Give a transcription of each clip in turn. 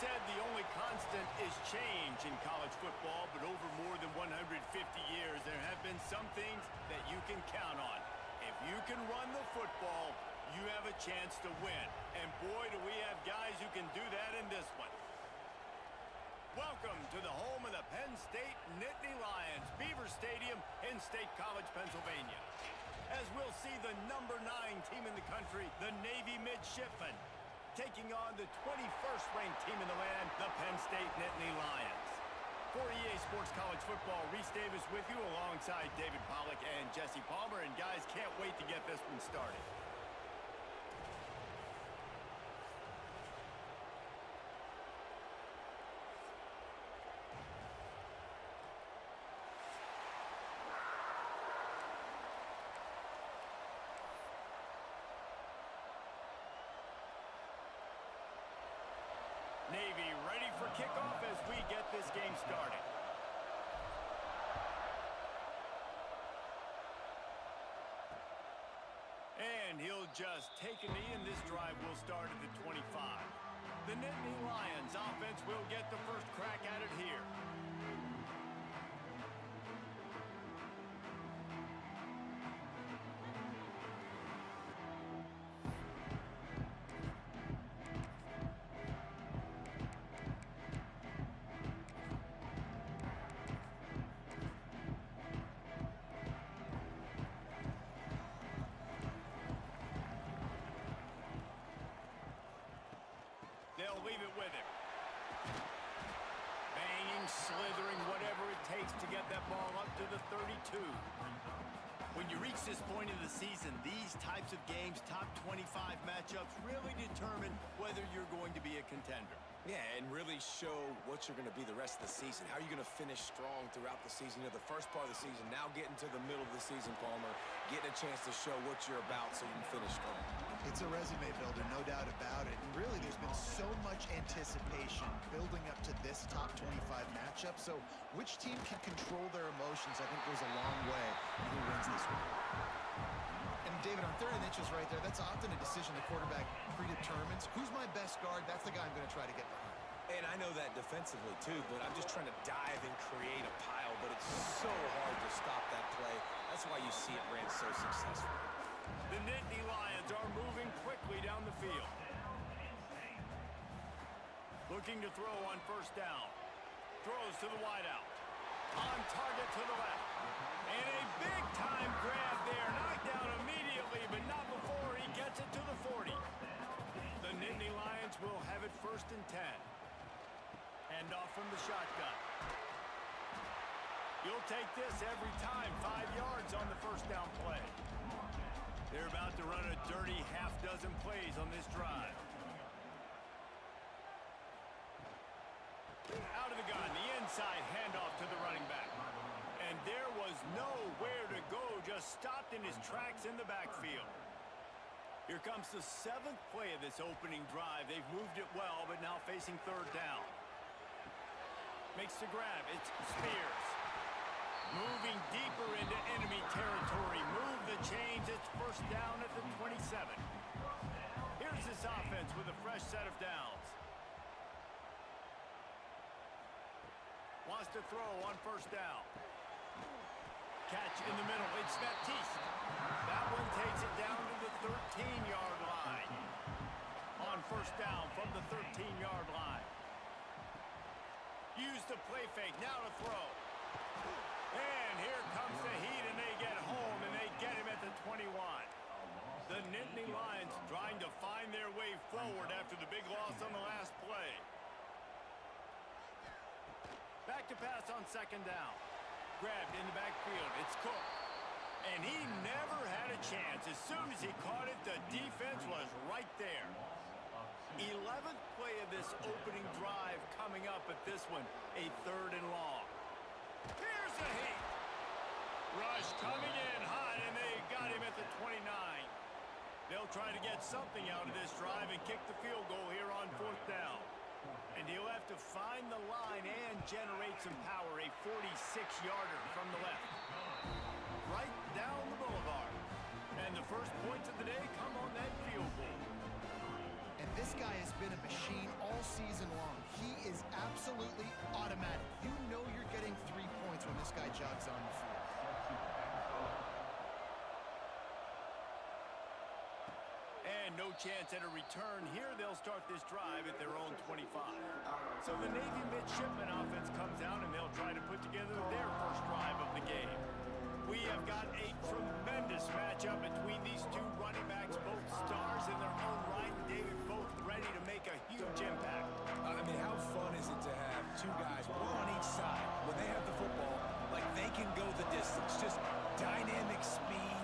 said the only constant is change in college football, but over more than 150 years, there have been some things that you can count on. If you can run the football, you have a chance to win. And boy, do we have guys who can do that in this one. Welcome to the home of the Penn State Nittany Lions, Beaver Stadium in State College, Pennsylvania. As we'll see the number 9 team in the country, the Navy Midshipmen, taking on the 21st ranked team in the land, the Penn State Nittany Lions. For EA Sports College Football, Reese Davis with you alongside David Pollack and Jesse Palmer. And guys, can't wait to get this one started. Navy ready for kickoff as we get this game started. And he'll just take a knee, and this drive will start at the 25. The Nittany Lions offense will get the first crack at it here. They'll leave it with him. Banging, slithering, whatever it takes to get that ball up to the 32. When you reach this point of the season, these types of games, top 25 matchups, really determine whether you're going to be a contender. Yeah, and really show what you're going to be the rest of the season. How are you going to finish strong throughout the season? You know, the first part of the season, now getting to the middle of the season, Palmer, getting a chance to show what you're about so you can finish strong. It's a resume builder, no doubt about it. And really, there's been so much anticipation building up to this top 25 matchup. So which team can control their emotions, I think, goes a long way in who wins this one. And David, on 3rd and inches right there, that's often a decision the quarterback predetermines. Who's my best guard? That's the guy I'm going to try to get behind. And I know that defensively, too, but I'm just trying to dive and create a pile, but it's so hard to stop that play. That's why you see it ran so successfully. The Nittany Lions are moving quickly down the field. Looking to throw on first down. Throws to the wideout. On target to the left. And a big-time grab there. Knocked down immediately, but not before he gets it to the 40. The Nittany Lions will have it 1st and 10. Hand off from the shotgun. You'll take this every time. 5 yards on the first down play. They're about to run a dirty half-dozen plays on this drive. Out of the gun, the inside handoff to the running back. And there was nowhere to go, just stopped in his tracks in the backfield. Here comes the 7th play of this opening drive. They've moved it well, but now facing 3rd down. Makes the grab. It's Spears. Moving deeper into enemy territory. Move the chains. It's 1st down at the 27. Here's this offense with a fresh set of downs. Wants to throw on 1st down. Catch in the middle. It's Baptiste. That one takes it down to the 13-yard line. On 1st down from the 13-yard line. Use the play fake. Now to throw. And here comes the heat, and they get home, and they get him at the 21. The Nittany Lions trying to find their way forward after the big loss on the last play. Back to pass on 2nd down. Grabbed in the backfield. It's Cook. And he never had a chance. As soon as he caught it, the defense was right there. 11th play of this opening drive coming up at this one, a 3rd and long. Here's the heat. Rush coming in hot, and they got him at the 29. They'll try to get something out of this drive and kick the field goal here on 4th down. And he'll have to find the line and generate some power, a 46-yarder from the left. Right down the boulevard. And the first points of the day come on that field goal. And this guy has been a machine all season long. He is absolutely automatic. You know you're getting 3 points when this guy jogs on the field. And no chance at a return here. They'll start this drive at their own 25. So the Navy midshipman offense comes out, and they'll try to put together their first drive of the game. We have got a tremendous matchup between these two running backs, both stars in their own right. David, both ready to make a huge impact. I mean, how fun is it to have two guys, one on each side, when they have the football, like they can go the distance. Just dynamic speed,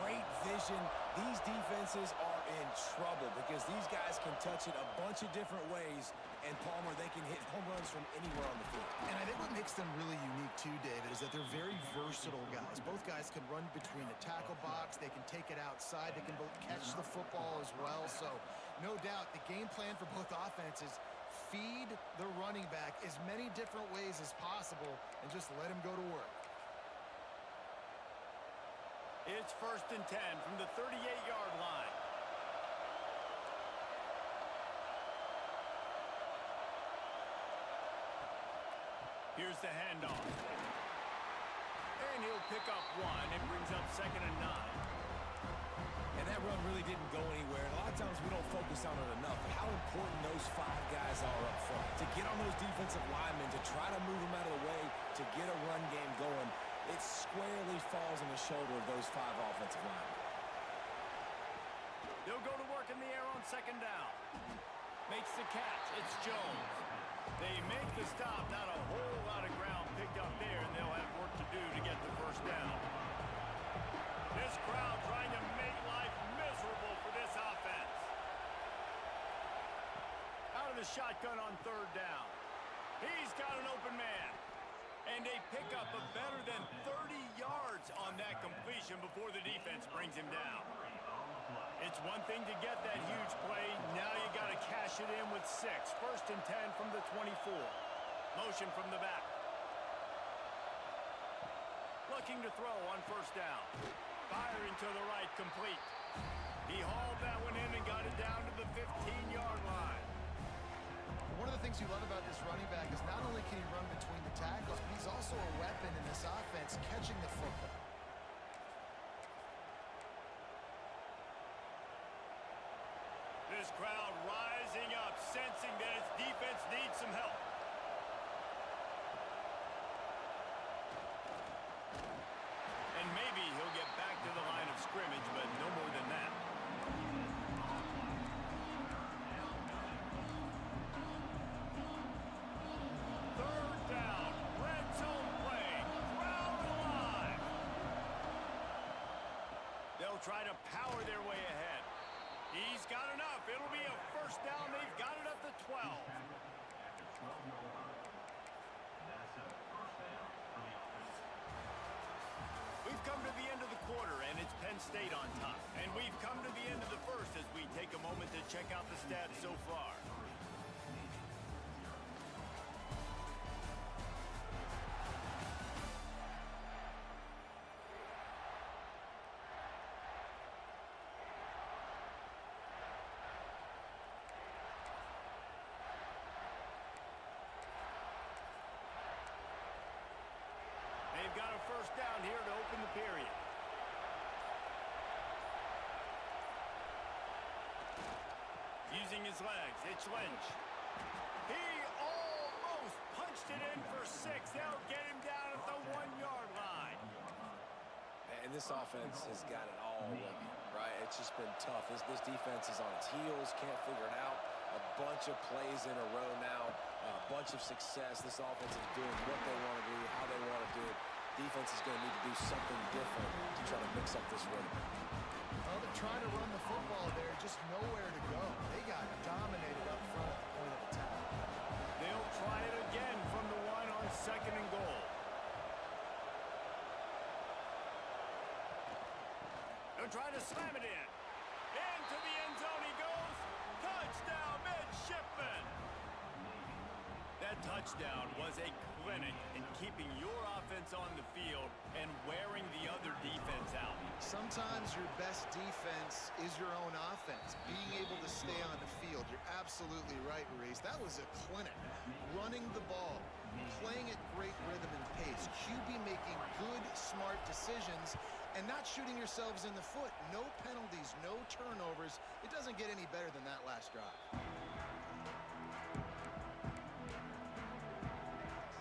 great vision. These defenses are in trouble because these guys can touch it a bunch of different ways, and Palmer, they can hit home runs from anywhere on the field. And I think what makes them really unique too, David, is that they're very versatile guys. Both guys can run between the tackle box. They can take it outside. They can both catch the football as well. So no doubt the game plan for both offenses, feed the running back as many different ways as possible and just let him go to work. It's 1st and 10 from the 38-yard line. Here's the handoff. And he'll pick up one and brings up 2nd and 9. And that run really didn't go anywhere. And a lot of times we don't focus on it enough, but how important those 5 guys are up front. To get on those defensive linemen, to try to move them out of the way, to get a run game going, it squarely falls on the shoulder of those 5 offensive linemen. They'll go to work in the air on 2nd down. Makes the catch. It's Jones. They make the stop. Not a whole lot of ground picked up there, and they'll have work to do to get the 1st down. This crowd trying to make life miserable for this offense. Out of the shotgun on 3rd down. He's got an open man. And they pick up a better than 30 yards on that completion before the defense brings him down. It's one thing to get that huge play. Now you got to cash it in with 6. 1st and 10 from the 24. Motion from the back. Looking to throw on 1st down. Firing to the right, complete. He hauled that one in and got it down to the 15-yard line. One of the things you love about this running back is not only can he run between the tackles, but he's also a weapon in this offense catching the football. This crowd rising up, sensing that its defense needs some help. And maybe he'll get back to the line of scrimmage, but no more than that. Try to power their way ahead. He's got enough. It'll be a 1st down. They've got it up to 12. We've come to the end of the quarter, and it's Penn State on top. And we've come to the end of the 1st as we take a moment to check out the stats so far. They've got a 1st down here to open the period. Using his legs, it's Lynch. He almost punched it in for 6. They'll get him down at the 1-yard line. And this offense has got it all working, right? It's just been tough. This defense is on its heels, can't figure it out. A bunch of plays in a row now, a bunch of success. This offense is doing what they want to do, how they want to do it. Defense is going to need to do something different to try to mix up this rhythm. Well, they're trying to run the football there, just nowhere to go. They got dominated up front at the point of attack. They'll try it again from the 1 on 2nd and goal. They'll try to slam it in. Into the end zone he goes. Touchdown, midshipman. That touchdown was a clinic in keeping your offense on the field and wearing the other defense out. Sometimes your best defense is your own offense, being able to stay on the field. You're absolutely right, Reese. That was a clinic. Running the ball, playing at great rhythm and pace, QB making good, smart decisions, and not shooting yourselves in the foot. No penalties, no turnovers. It doesn't get any better than that last drive.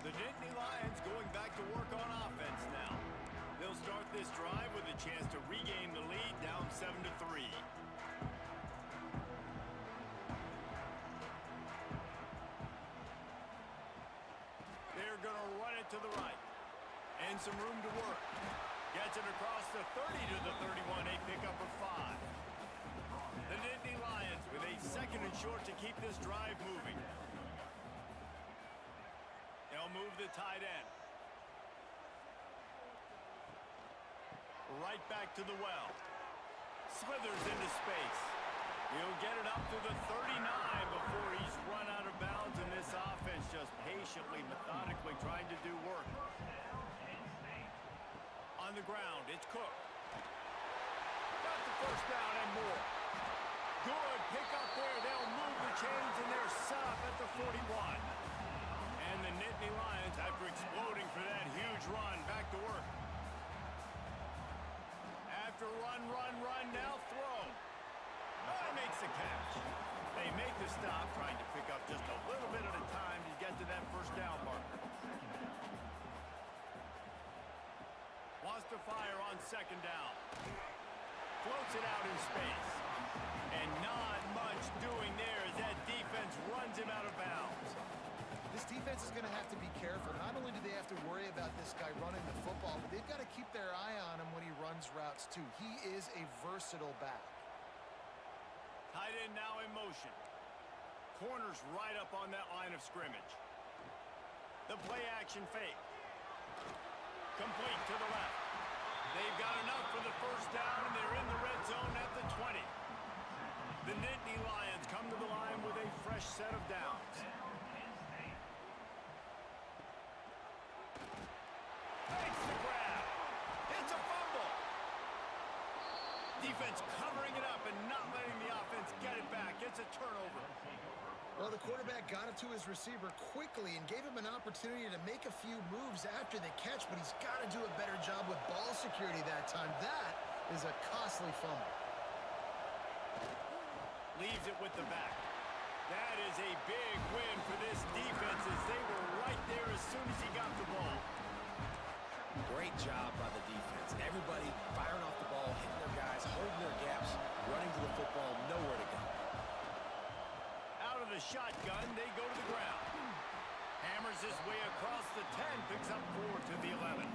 The Nittany Lions going back to work on offense now. They'll start this drive with a chance to regain the lead down 7-3. They're going to run it to the right. And some room to work. Gets it across the 30 to the 31, a pickup of 5. The Nittany Lions with a second and short to keep this drive moving. They'll move the tight end. Right back to the well. Slithers into space. He'll get it up to the 39 before he's run out of bounds, and this offense just patiently, methodically trying to do work. On the ground, it's Cook. Got the first down and more. Good pick up there. They'll move the chains, and they're stop at the 41. And the Nittany Lions, after exploding for that huge run, back to work. After run, now throw. Oh, he makes the catch. They make the stop, trying to pick up just a little bit at a time to get to that first down marker. Wants to fire on second down. Floats it out in space. And not much doing there as that defense runs him out of bounds. This defense is going to have to be careful. Not only do they have to worry about this guy running the football, but they've got to keep their eye on him when he runs routes too. He is a versatile back. Tight end now in motion. Corners right up on that line of scrimmage. The play action fake. Complete to the left. They've got enough for the first down, and they're in the red zone at the 20. The Nittany Lions come to the line with a fresh set of downs. Makes the grab. It's a fumble. Defense covering it up and not letting the offense get it back. It's a turnover. Well, the quarterback got it to his receiver quickly and gave him an opportunity to make a few moves after the catch, but he's got to do a better job with ball security that time. That is a costly fumble. Leaves it with the back. That is a big win for this defense as they were right there as soon as he got the ball. Great job by the defense. Everybody firing off the ball, hitting their guys, holding their gaps, running to the football, nowhere to go. Out of the shotgun, they go to the ground. Hammers his way across the 10, picks up 4 to the 11.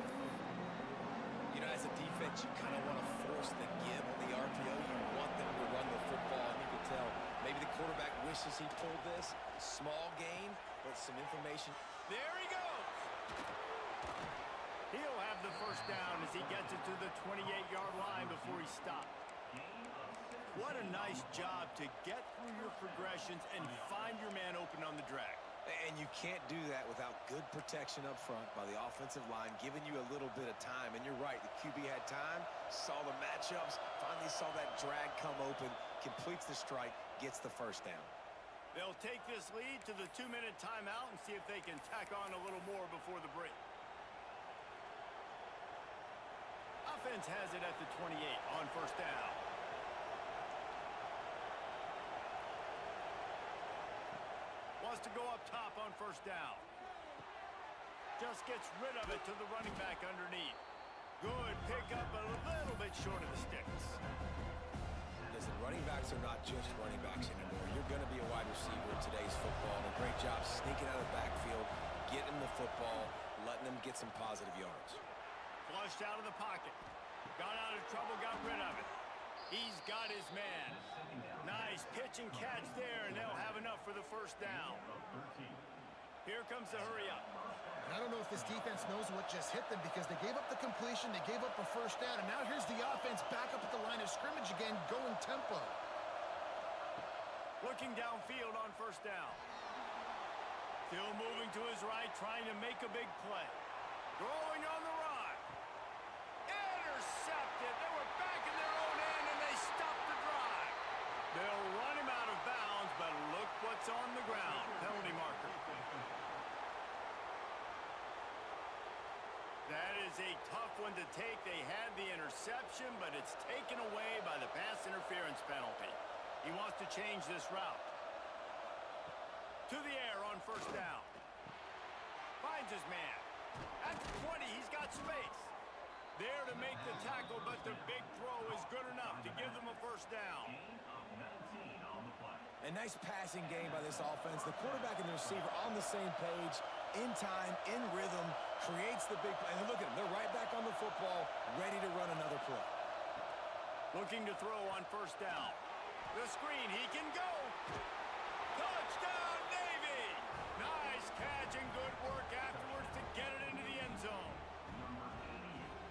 You know, as a defense, you kind of want to force the give on the RPO. You want them to run the football, and you can tell maybe the quarterback wishes he pulled this. Small gain, but some information. There he goes. He'll have the first down as he gets it to the 28-yard line before he stopped. What a nice job to get through your progressions and find your man open on the drag. And you can't do that without good protection up front by the offensive line, giving you a little bit of time. And you're right, the QB had time, saw the matchups, finally saw that drag come open, completes the strike, gets the first down. They'll take this lead to the 2-minute timeout and see if they can tack on a little more before the break. Offense has it at the 28 on first down. Wants to go up top on first down. Just gets rid of it to the running back underneath. Good pickup, but a little bit short of the sticks. Listen, running backs are not just running backs anymore. You're going to be a wide receiver in today's football. And a great job sneaking out of the backfield, getting the football, letting them get some positive yards. Flushed out of the pocket. Got out of trouble, got rid of it. He's got his man. Nice pitch and catch there, and they'll have enough for the first down. Here comes the hurry up. And I don't know if this defense knows what just hit them because they gave up the completion, they gave up a first down, and now here's the offense back up at the line of scrimmage again, going tempo. Looking downfield on first down. Still moving to his right, trying to make a big play. Throwing on the run. Intercepted. They were back in their own end, and they stopped the drive. They'll run him out of bounds, but look what's on the ground. Penalty marker. That is a tough one to take. They had the interception, but it's taken away by the pass interference penalty. He wants to change this route. To the air on first down. Finds his man. That's 20. He's got space. There to make the tackle, but the big throw is good enough to give them a first down. A nice passing game by this offense. The quarterback and the receiver on the same page, in time, in rhythm, creates the big play. And look at them. They're right back on the football, ready to run another play. Looking to throw on first down. The screen. He can go. Touchdown, Navy! Nice catch and good work afterwards to get it into the end zone.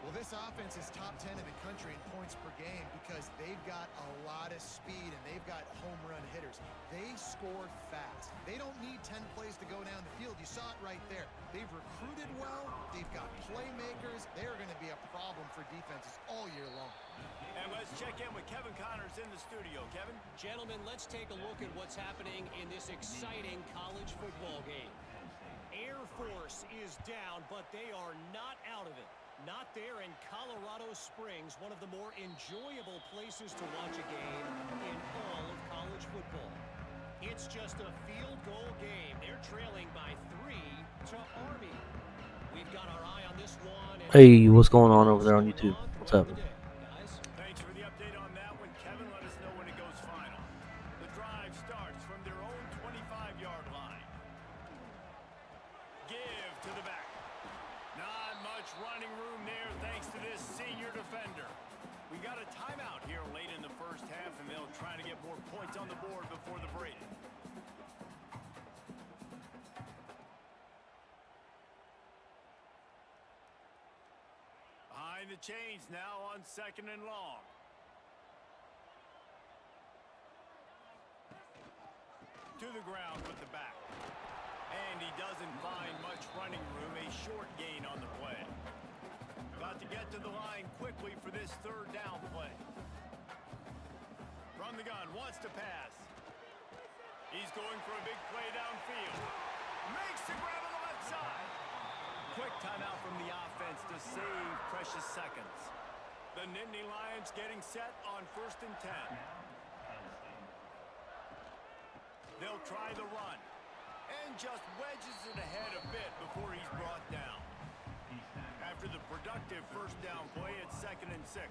Well, this offense is top 10 in the country in points per game because they've got a lot of speed and they've got home run hitters. They score fast. They don't need 10 plays to go down the field. You saw it right there. They've recruited well. They've got playmakers. They're going to be a problem for defenses all year long. And let's check in with Kevin Connors in the studio. Kevin? Gentlemen, let's take a look at what's happening in this exciting college football game. Air Force is down, but they are not out of it. Not there in Colorado Springs, one of the more enjoyable places to watch a game in all of college football. It's just a field goal game. They're trailing by 3 to Army. We've got our eye on this one. Hey, what's going on over there on YouTube? What's happening? Thanks for the update on that one. Kevin, let us know when it goes final. The drive starts from their own 25-yard line. Give to the back. Not much running room there thanks to this senior defender. We got a timeout here late in the first half, and they'll try to get more points on the board before the break. Behind the chains now on 2nd and long. To the ground with the back. And he doesn't find much running room. A short gain on the play. Got to get to the line quickly for this 3rd down play. From the gun, wants to pass. He's going for a big play downfield. Makes the grab on the left side. Quick timeout from the offense to save precious seconds. The Nittany Lions getting set on 1st and 10. They'll try the run. And just wedges it ahead a bit before he's brought down. After the productive 1st down play, it's 2nd and 6.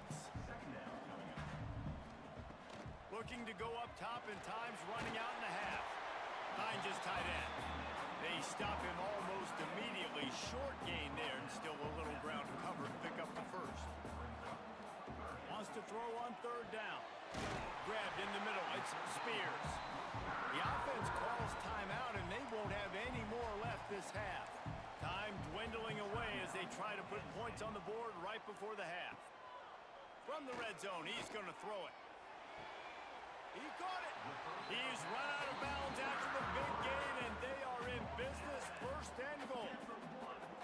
Looking to go up top and time's running out in the half. Finds his tight end. They stop him almost immediately. Short gain there and still a little ground to cover and pick up the 1st. Wants to throw on 3rd down. Grabbed in the middle. It's Spears. The offense calls timeout, and they won't have any more left this half. Time dwindling away as they try to put points on the board right before the half. From the red zone, he's going to throw it. He caught it. He's run out of bounds after the big gain, and they are in business. 1st and goal.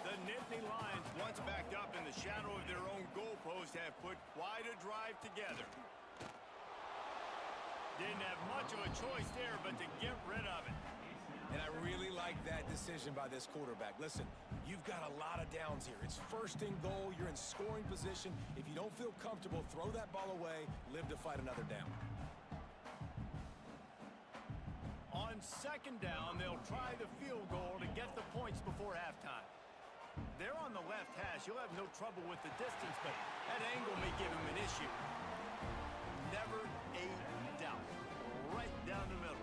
The Nittany Lions, once backed up in the shadow of their own goalpost, have put quite a drive together. Didn't have much of a choice there, but to get rid of it. And I really like that decision by this quarterback. Listen, you've got a lot of downs here. It's 1st and goal. You're in scoring position. If you don't feel comfortable, throw that ball away. Live to fight another down. On 2nd down, they'll try the field goal to get the points before halftime. They're on the left hash. You'll have no trouble with the distance, but that angle may give him an issue. Never a doubt. Right down the middle.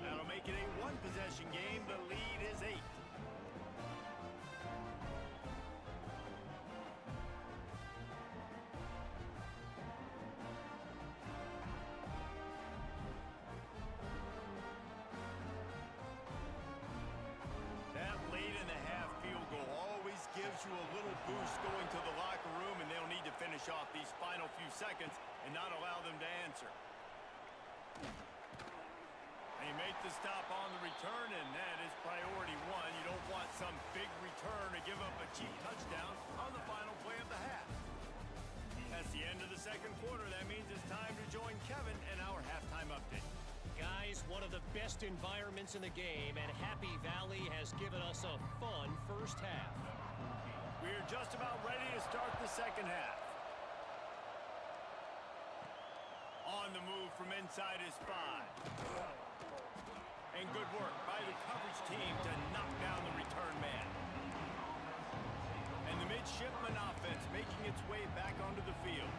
That'll make it a 1-possession game. The lead is 8. That late in the half field goal always gives you a little boost going to the locker room, and they'll need to finish off these final few seconds and not allow them to answer. They They make the stop on the return, and that is priority one. You don't want some big return to give up a cheap touchdown on the final play of the half. That's the end of the second quarter. That means it's time to join Kevin and our halftime update. Guys, one of the best environments in the game, and Happy Valley has given us a fun first half. We're just about ready to start the second half. On the move from inside his 5. And good work by the coverage team to knock down the return man. And the midshipman offense making its way back onto the field.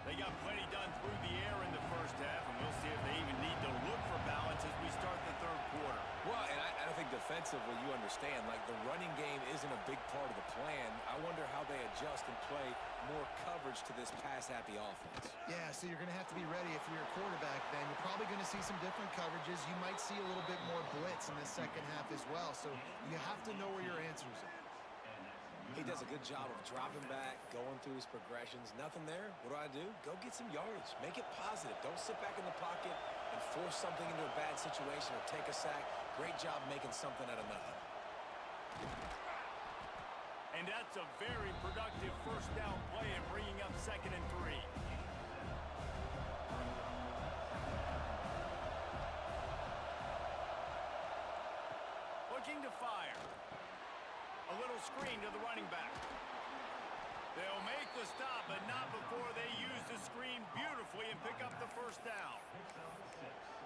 They got plenty done through the air in the first half, and we'll see if they even need to look for balance as we start the third quarter. Well, and I think defensively, you understand, like the running game isn't a big part of the plan. I wonder how they adjust and play more coverage to this pass-happy offense. Yeah, so you're going to have to be ready if you're a quarterback then. You're probably going to see some different coverages. You might see a little bit more blitz in the second half as well. So you have to know where your answers are. He does a good job of dropping back, going through his progressions. Nothing there. What do? Go get some yardage. Make it positive. Don't sit back in the pocket and force something into a bad situation or take a sack. Great job making something out of nothing. And that's a very productive first down play and bringing up 2nd and 3. Looking to fire. A little screen to the running back. They'll make the stop, but not before they use the screen beautifully and pick up the first down.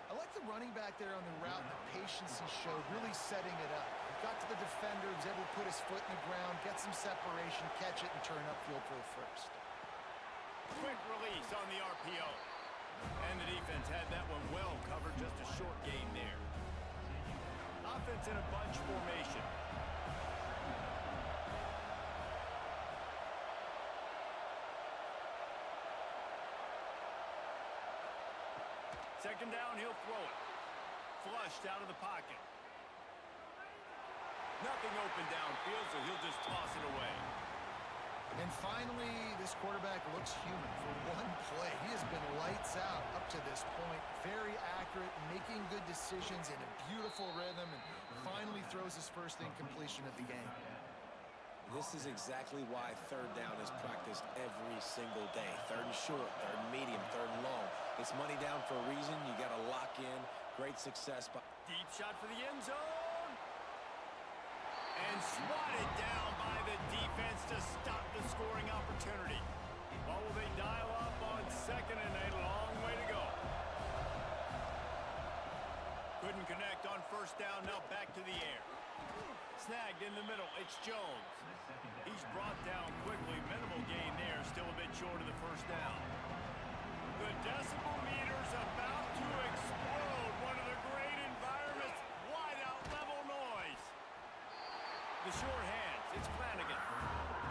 I like the running back there on the route and the patience he showed, really setting it up. Got to the defender, was able to put his foot in the ground, get some separation, catch it, and turn upfield for the first. Quick release on the RPO. And the defense had that one well covered, just a short gain there. Offense in a bunch formation. Second down, he'll throw it. Flushed out of the pocket. Nothing open downfield, so he'll just toss it away. And finally, this quarterback looks human for one play. He has been lights out up to this point. Very accurate, making good decisions in a beautiful rhythm, and finally throws his first incompletion of the game. This is exactly why third down is practiced every single day. Third and short, third and medium, third and long. It's money down for a reason. You got to lock in. Great success. Deep shot for the end zone. And swatted down by the defense to stop the scoring opportunity. What will they dial up on 2nd and a long way to go? Couldn't connect on first down. Now back to the air. Snagged in the middle. It's Jones. He's brought down quickly. Minimal gain there. Still a bit short of the first down. The decibel meter's about to explode. One of the great environments. Wide out level noise. The sure hands. It's Flanagan.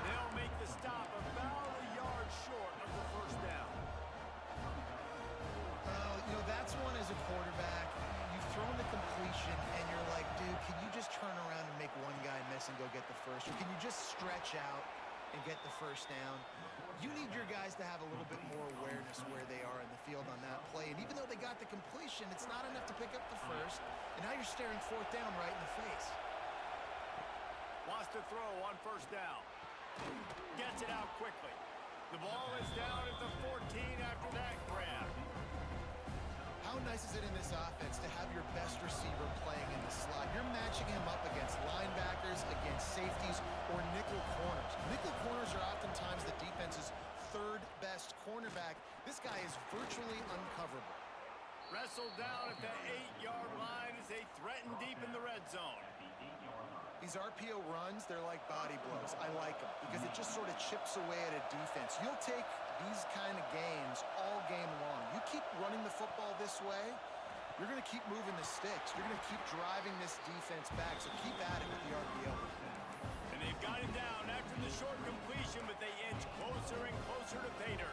They'll make the stop about a yard short of the first down. You know, that's one as a quarterback. You've thrown the completion, and you're like, dude, can you just turn around and make one guy miss and go get the first? Or can you just stretch out and get the first down? You need your guys to have a little bit more awareness where they are in the field on that play. And even though they got the completion, it's not enough to pick up the first. And now you're staring fourth down right in the face. Wants to throw on first down. Gets it out quickly. The ball is down at the 14 after that grab. How nice is it in this offense to have your best receiver playing in the slot? You're matching him up against linebackers, against safeties, or nickel corners. Nickel corners are oftentimes the defense's third best cornerback. This guy is virtually uncoverable. Wrestled down at the 8-yard line as they threaten deep in the red zone. These RPO runs, they're like body blows. I like them because it just sort of chips away at a defense. You'll take these kind of games all game long. You keep running the football this way, you're going to keep moving the sticks. You're going to keep driving this defense back, so keep at it with the RPO. And they've got him down after the short completion, but they inch closer and closer to Pater.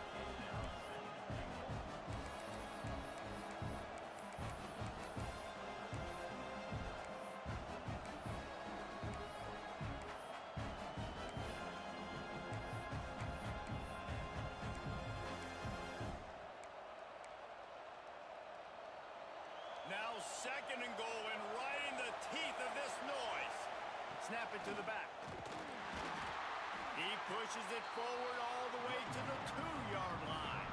Second and goal, and right in the teeth of this noise. Snap it to the back. He pushes it forward all the way to the 2-yard line.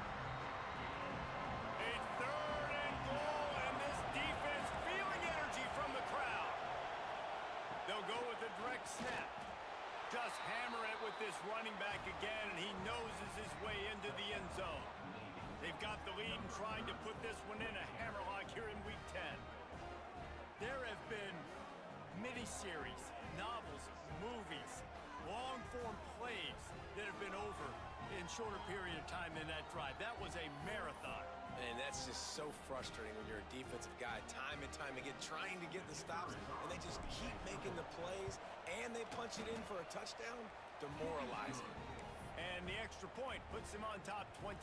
A third and goal, and this defense feeling energy from the crowd. They'll go with a direct snap. Just hammer it with this running back again, and he noses his way into the end zone. They've got the lead and trying to put this one in a hammerlock here in Week 10. There have been miniseries, novels, movies, long-form plays that have been over in shorter period of time than that drive. That was a marathon. And that's just so frustrating when you're a defensive guy, time and time again, trying to get the stops, and they just keep making the plays, and they punch it in for a touchdown. Demoralizing. And the extra point puts him on top 21-6.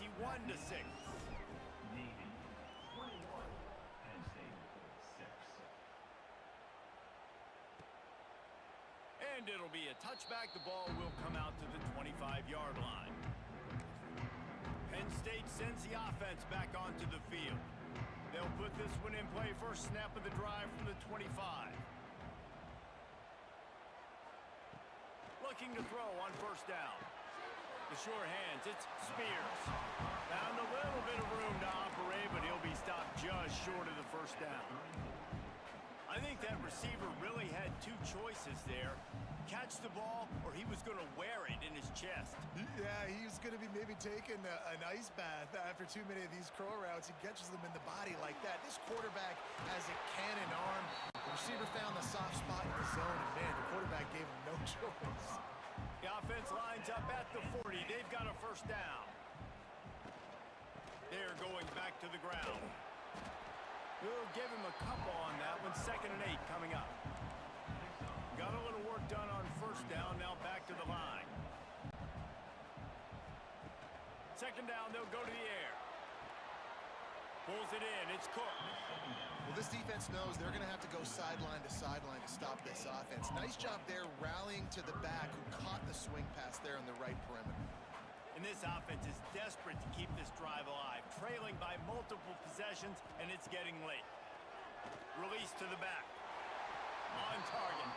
And it'll be a touchback. The ball will come out to the 25-yard line. Penn State sends the offense back onto the field. They'll put this one in play. First snap of the drive from the 25. Looking to throw on first down. The sure hands, it's Spears. Found a little bit of room to operate, but he'll be stopped just short of the first down. I think that receiver really had two choices there. Catch the ball, or he was going to wear it in his chest. Yeah, he was going to be maybe taking an ice bath after too many of these crow routes. He catches them in the body like that. This quarterback has a cannon arm. The receiver found the soft spot in the zone, and man, the quarterback gave him no choice. The offense lines up at the 40. They've got a first down. They're going back to the ground. We'll give him a couple on that one. 2nd and 8 coming up. Got a little work done on first down. Now back to the line. 2nd down, they'll go to the air. Pulls it in. It's Cook. Well, this defense knows they're going to have to go sideline to stop this offense. Nice job there rallying to the back who caught the swing pass there on the right perimeter. And this offense is desperate to keep this drive alive, trailing by multiple possessions, and it's getting late. Release to the back. On target.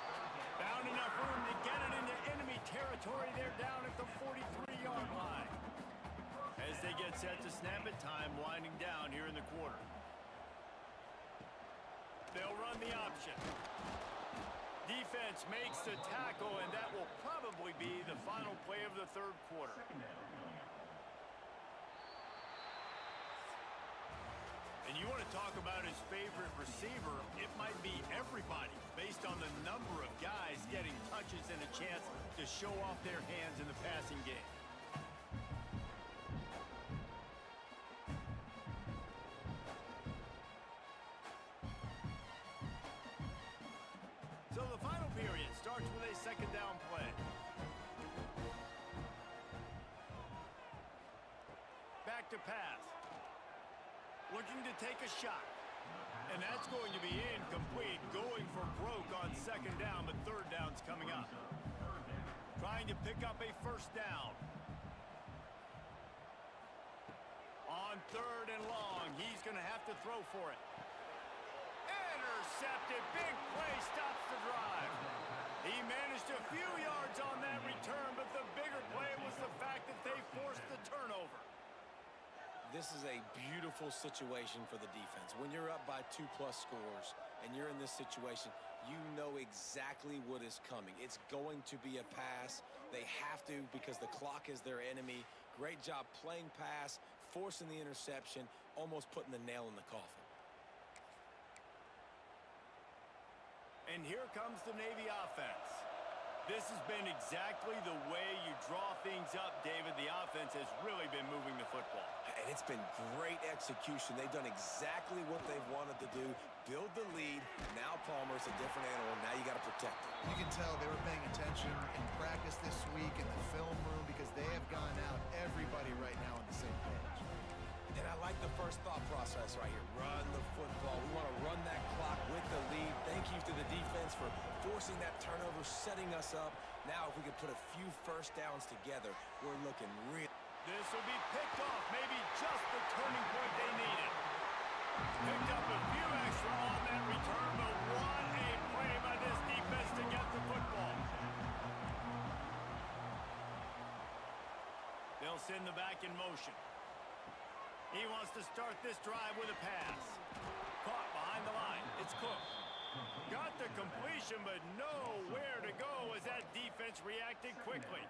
Found enough room to get it into enemy territory. They're down at the 43-yard line. As they get set to snap it, time winding down here in the quarter. They'll run the option. Defense makes the tackle, and that will probably be the final play of the third quarter. And you want to talk about his favorite receiver, it might be everybody, based on the number of guys getting touches and a chance to show off their hands in the passing game. So the final period starts with a 2nd down play. Back to pass. Looking to take a shot. And that's going to be incomplete. Going for broke on 2nd down, but 3rd down's coming up. Trying to pick up a first down. On 3rd and long, he's going to have to throw for it. Intercepted. Big play stops the drive. He managed a few yards on that return, but the bigger play was the fact that they forced the turnover. This is a beautiful situation for the defense. When you're up by 2+ scores and you're in this situation, you know exactly what is coming. It's going to be a pass. They have to because the clock is their enemy. Great job playing pass, forcing the interception, almost putting the nail in the coffin. And here comes the Navy offense. This has been exactly the way you draw things up, David. The offense has really been moving the football. And it's been great execution. They've done exactly what they've wanted to do. Build the lead. Now Palmer's a different animal. Now you got to protect it. You can tell they were paying attention in practice this week in the film room because they have gone out, everybody right now on the same page. And I like the first thought process right here. Run the football. We want to run that clock with the lead. Thank you to the defense for forcing that turnover, setting us up. Now, if we could put a few first downs together, we're looking real. This will be picked off. Maybe just the turning point they needed. Picked up a few extra on that return. They'll send the back in motion. He wants to start this drive with a pass. Caught behind the line. It's Cook. Got the completion, but nowhere to go as that defense reacted quickly.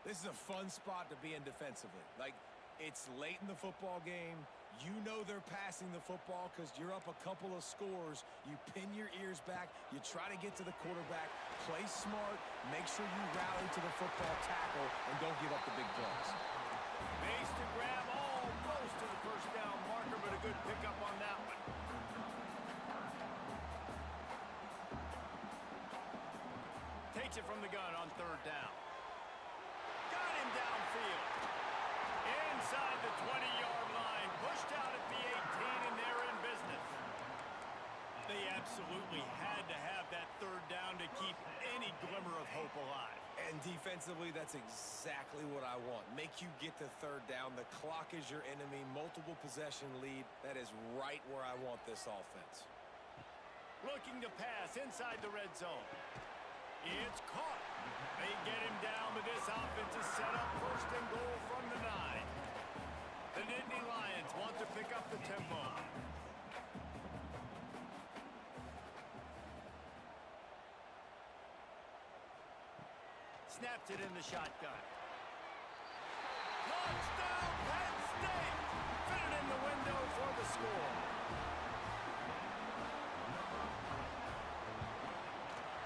This is a fun spot to be in defensively. Like, it's late in the football game. You know they're passing the football because you're up a couple of scores. You pin your ears back. You try to get to the quarterback. Play smart. Make sure you rally to the football tackle and don't give up the big plays. Makes the grab almost to the first down marker, but a good pickup on that one. Takes it from the gun on third down. Got him downfield. Inside the 20-yard line. Pushed out at the 18, and they're in business. They absolutely had to have that third down to keep any glimmer of hope alive. And defensively, that's exactly what I want. Make you get to third down. The clock is your enemy. Multiple possession lead. That is right where I want this offense. Looking to pass inside the red zone. It's caught. They get him down, but this offense is set up first and goal from the 9. The Nittany Lions want to pick up the tempo. Snaps it in the shotgun. Touchdown, Penn State! Fit it in the window for the score.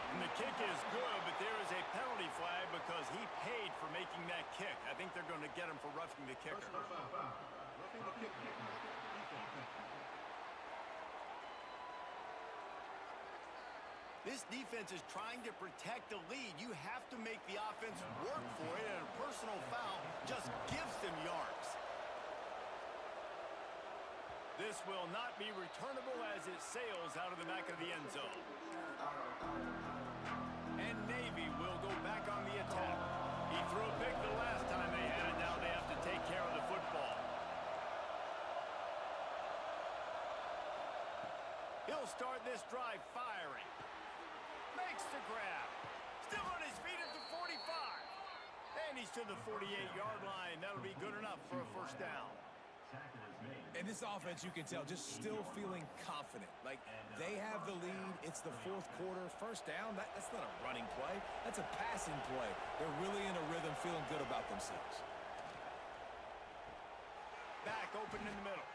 And the kick is good, but there is a penalty flag because he paid for making that kick. I think they're going to get him for roughing the kicker. This defense is trying to protect the lead. You have to make the offense work for it, and a personal foul just gives them yards. This will not be returnable as it sails out of the back of the end zone. And Navy will go back on the attack. He threw a pick the last time they had it. Now they have to take care of the football. He'll start this drive firing. Makes the grab. Still on his feet at the 45. And he's to the 48-yard line. That'll be good enough for a first down. And this offense, you can tell, just still feeling confident. Like, they have the lead. It's the fourth quarter. First down, that's not a running play. That's a passing play. They're really in a rhythm, feeling good about themselves. Back open in the middle.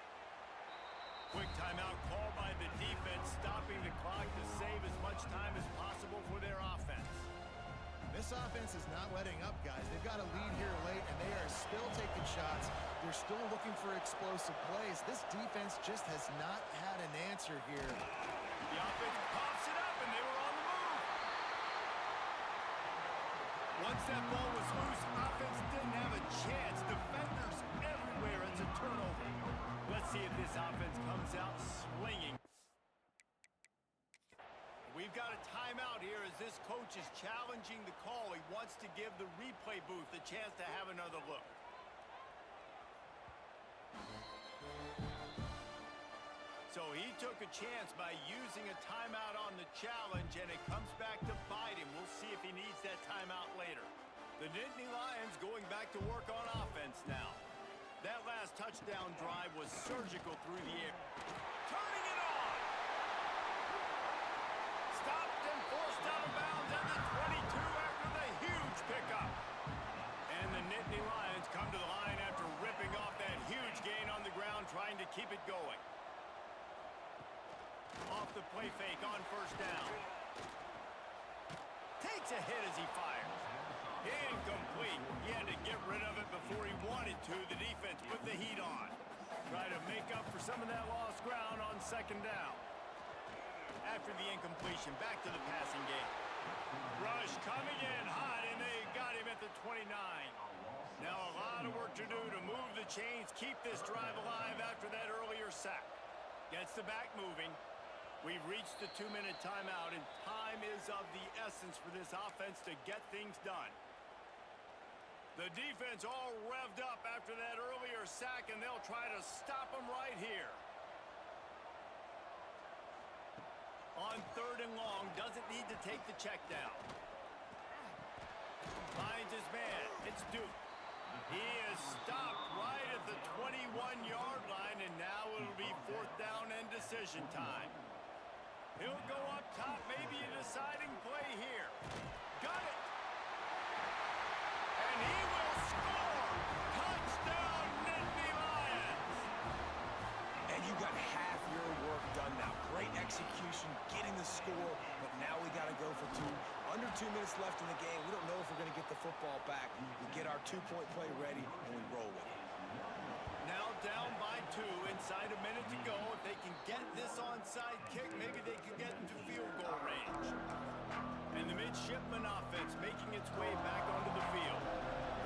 Quick timeout called by the defense, stopping the clock to save as much time as possible for their offense. This offense is not letting up, guys. They've got a lead here late, and they are still taking shots. They're still looking for explosive plays. This defense just has not had an answer here. The offense pops it up, and they were on the move. Once that ball was loose, offense didn't have a chance. Defenders everywhere. It's a turnover. Let's see if this offense comes out swinging. We've got a timeout here as this coach is challenging the call. He wants to give the replay booth a chance to have another look. So he took a chance by using a timeout on the challenge, and it comes back to bite him. We'll see if he needs that timeout later. The Nittany Lions going back to work on offense now. That last touchdown drive was surgical through the air. Turning it on! Stopped and forced out of bounds at the 22 after the huge pickup. And the Nittany Lions come to the line after ripping off that huge gain on the ground, trying to keep it going. Off the play fake on first down. Takes a hit as he fires. Incomplete. He had to get rid of it before he wanted to. The defense put the heat on. Try to make up for some of that lost ground on second down. After the incompletion, back to the passing game. Rush coming in hot, and they got him at the 29. Now a lot of work to do to move the chains, keep this drive alive after that earlier sack. Gets the back moving. We've reached the 2-minute timeout, and time is of the essence for this offense to get things done. The defense all revved up after that earlier sack, and they'll try to stop them right here. On third and long, doesn't need to take the check down. Finds his man. It's Duke. He is stopped right at the 21-yard line, and now it'll be fourth down and decision time. He'll go up top, maybe a deciding play here. Got it. And he will score. Touchdown, Nittany Lions. And you got half your work done now. Great execution, getting the score, but now we got to go for two. Under 2 minutes left in the game. We don't know if we're going to get the football back. We get our two-point play ready, and we roll with it. Now down by 2, inside a minute to go. If they can get this onside kick, maybe they can get into field goal range. And the midshipman offense making its way back onto the field.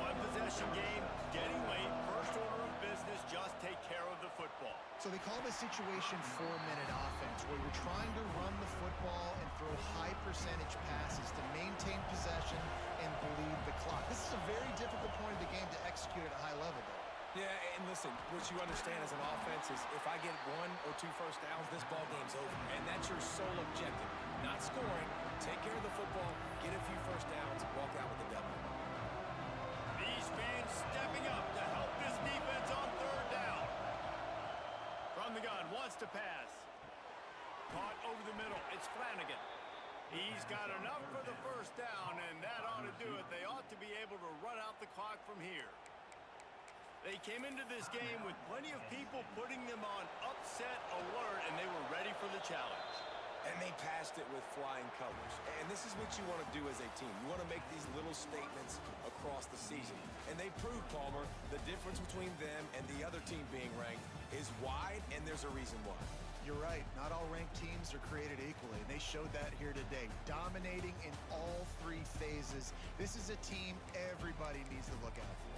One possession game, getting late. First order of business, just take care of the football. So they call this situation 4-minute offense, where you're trying to run the football and throw high percentage passes to maintain possession and bleed the clock. This is a very difficult point of the game to execute at a high level, though. Yeah, and listen, what you understand as an offense is if I get 1 or 2 first downs, this ball game's over. And that's your sole objective. Not scoring, take care of the football, get a few first downs, walk out with the W. These fans stepping up to help this defense on third down. From the gun, wants to pass. Caught over the middle, it's Flanagan. He's got enough for the first down, and that ought to do it. They ought to be able to run out the clock from here. They came into this game with plenty of people putting them on upset alert, and they were ready for the challenge. And they passed it with flying colors. And this is what you want to do as a team. You want to make these little statements across the season. And they proved, Palmer, the difference between them and the other team being ranked is wide, and there's a reason why. You're right. Not all ranked teams are created equally, and they showed that here today, dominating in all 3 phases. This is a team everybody needs to look out for.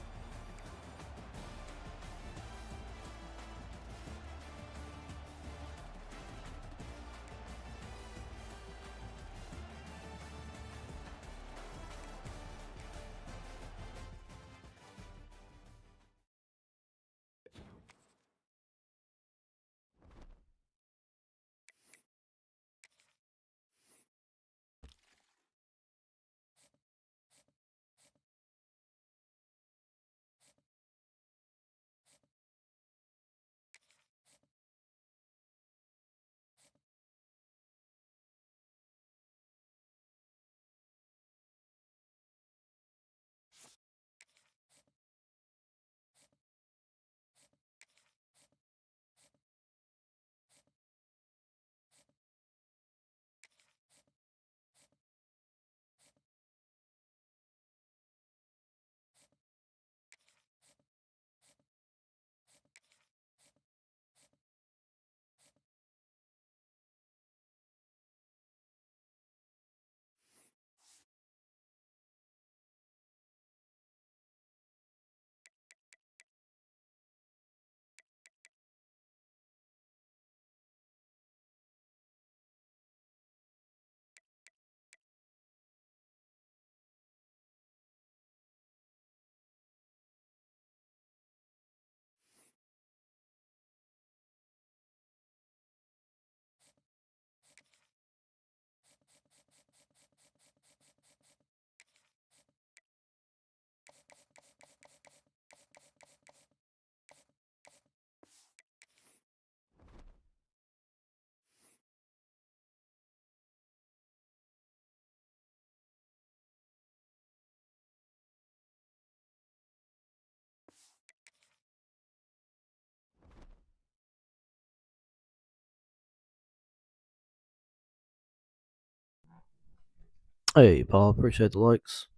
Hey, Paul, appreciate the likes.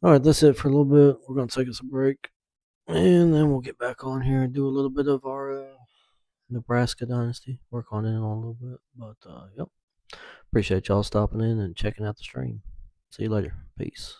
All right, that's it for a little bit. We're going to take us a break, and then we'll get back on here and do a little bit of our Nebraska Dynasty. Work on it a little bit. But, yep. Appreciate y'all stopping in and checking out the stream. See you later. Peace.